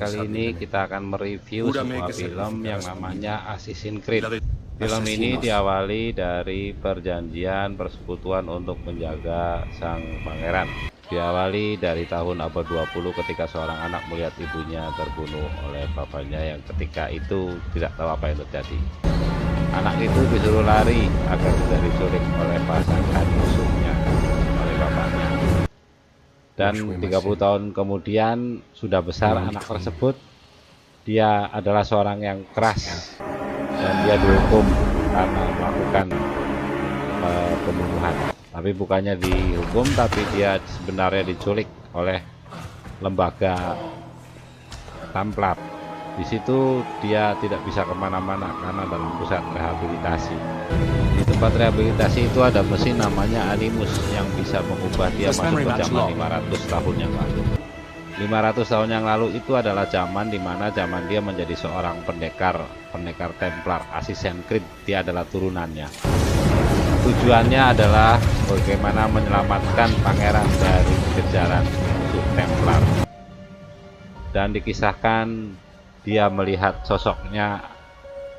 kali ini kita akan mereview sebuah film yang namanya Assassin's Creed. Film ini diawali dari perjanjian persekutuan untuk menjaga sang pangeran. Diawali dari tahun abad 20 ketika seorang anak melihat ibunya terbunuh oleh bapaknya yang ketika itu tidak tahu apa yang terjadi. Anak itu disuruh lari agar tidak diculik oleh pasangan musuhnya oleh bapaknya. Dan 30 tahun kemudian sudah besar anak tersebut, dia adalah seorang yang keras dan dia dihukum karena melakukan pembunuhan. Tapi bukannya dihukum, tapi dia sebenarnya diculik oleh lembaga Templar. Di situ dia tidak bisa kemana-mana karena dalam pusat rehabilitasi. Di tempat rehabilitasi itu ada mesin namanya Animus yang bisa mengubah dia masuk ke zaman 500 tahun yang lalu. 500 tahun yang lalu itu adalah zaman dimana zaman dia menjadi seorang pendekar Templar. Assassin's Creed, dia adalah turunannya. Tujuannya adalah bagaimana menyelamatkan pangeran dari kejaran musuh Templar. Dan dikisahkan dia melihat sosoknya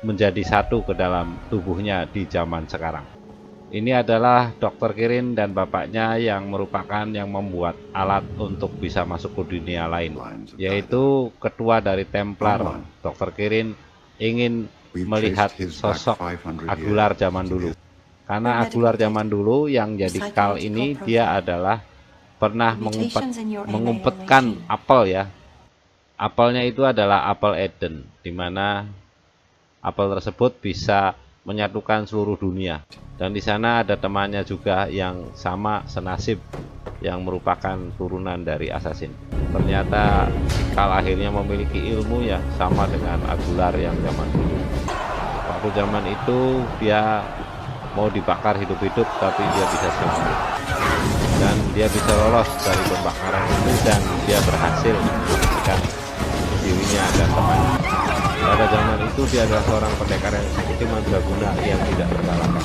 menjadi satu ke dalam tubuhnya di zaman sekarang. Ini adalah Dr. Kirin dan bapaknya yang merupakan yang membuat alat untuk bisa masuk ke dunia lain, yaitu ketua dari Templar. Dr. Kirin ingin melihat sosok Aguilar zaman dulu. Karena Aguilar zaman dulu yang jadi Kal ini dia adalah pernah mengumpetkan apel ya. Apelnya itu adalah apel Eden, di mana apel tersebut bisa menyatukan seluruh dunia. Dan di sana ada temannya juga yang sama senasib, yang merupakan turunan dari Assassin. Ternyata Kal akhirnya memiliki ilmu yang sama dengan Aguilar yang zaman dulu. Waktu zaman itu dia mau dibakar hidup-hidup, tapi dia bisa selamat. Dan dia bisa lolos dari pembakaran itu dan dia berhasil membuktikan dirinya dan temannya. Pada zaman itu dia adalah seorang pendekar yang sakti mandraguna yang tidak terkalahkan.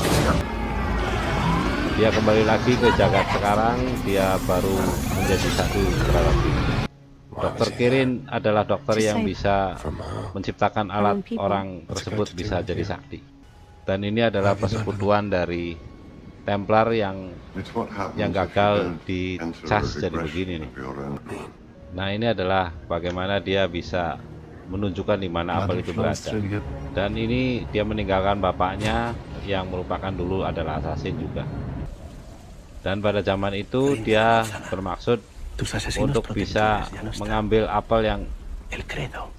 Dia kembali lagi ke jagat sekarang, dia baru menjadi satu terhadap diri. Dr. Kirin adalah dokter yang bisa menciptakan alat orang tersebut bisa jadi sakti. Dan ini adalah persekutuan dari Templar yang gagal dicas jadi begini nih. Nah, ini adalah bagaimana dia bisa menunjukkan di mana apel itu berada. Dan ini dia meninggalkan bapaknya yang merupakan dulu adalah assassin juga. Dan pada zaman itu dia bermaksud untuk bisa mengambil apel yang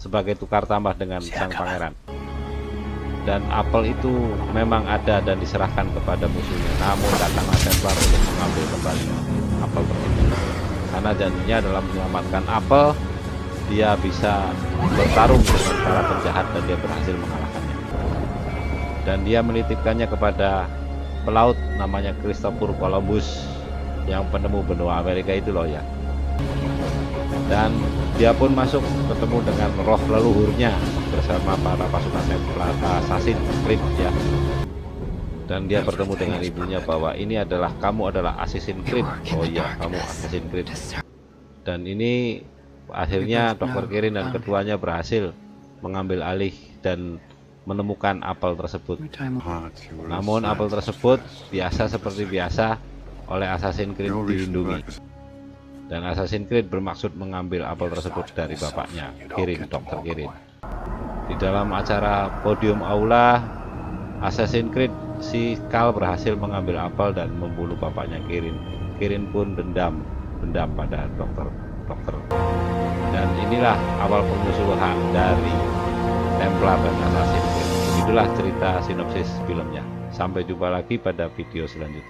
sebagai tukar tambah dengan sang pangeran. Dan apel itu memang ada dan diserahkan kepada musuhnya. Namun datanglah Templar untuk mengambil kembali apel tersebut. Karena janjinya adalah menyelamatkan apel, dia bisa bertarung dengan para penjahat dan dia berhasil mengalahkannya. Dan dia menitipkannya kepada pelaut namanya Christopher Columbus, yang penemu benua Amerika itu loh ya. Dan dia pun masuk ketemu dengan roh leluhurnya bersama para pasukan Templar Assassin's Creed ya. Dan dia bertemu dengan ibunya bahwa ini adalah kamu adalah Assassin's Creed. Oh iya, kamu Assassin's Creed. Dan ini akhirnya Dr. Kirin dan keduanya berhasil mengambil alih dan menemukan apel tersebut. Namun apel tersebut biasa seperti biasa oleh Assassin's Creed dilindungi. Dan Assassin's Creed bermaksud mengambil apel tersebut dari bapaknya, Kirin, Dr. Kirin. Di dalam acara podium aula Assassin's Creed, si Kal berhasil mengambil apel dan membunuh bapaknya Kirin. Kirin pun dendam pada dokter. Dan inilah awal permusuhan dari Templar dan Assassin's Creed. Begitulah cerita sinopsis filmnya. Sampai jumpa lagi pada video selanjutnya.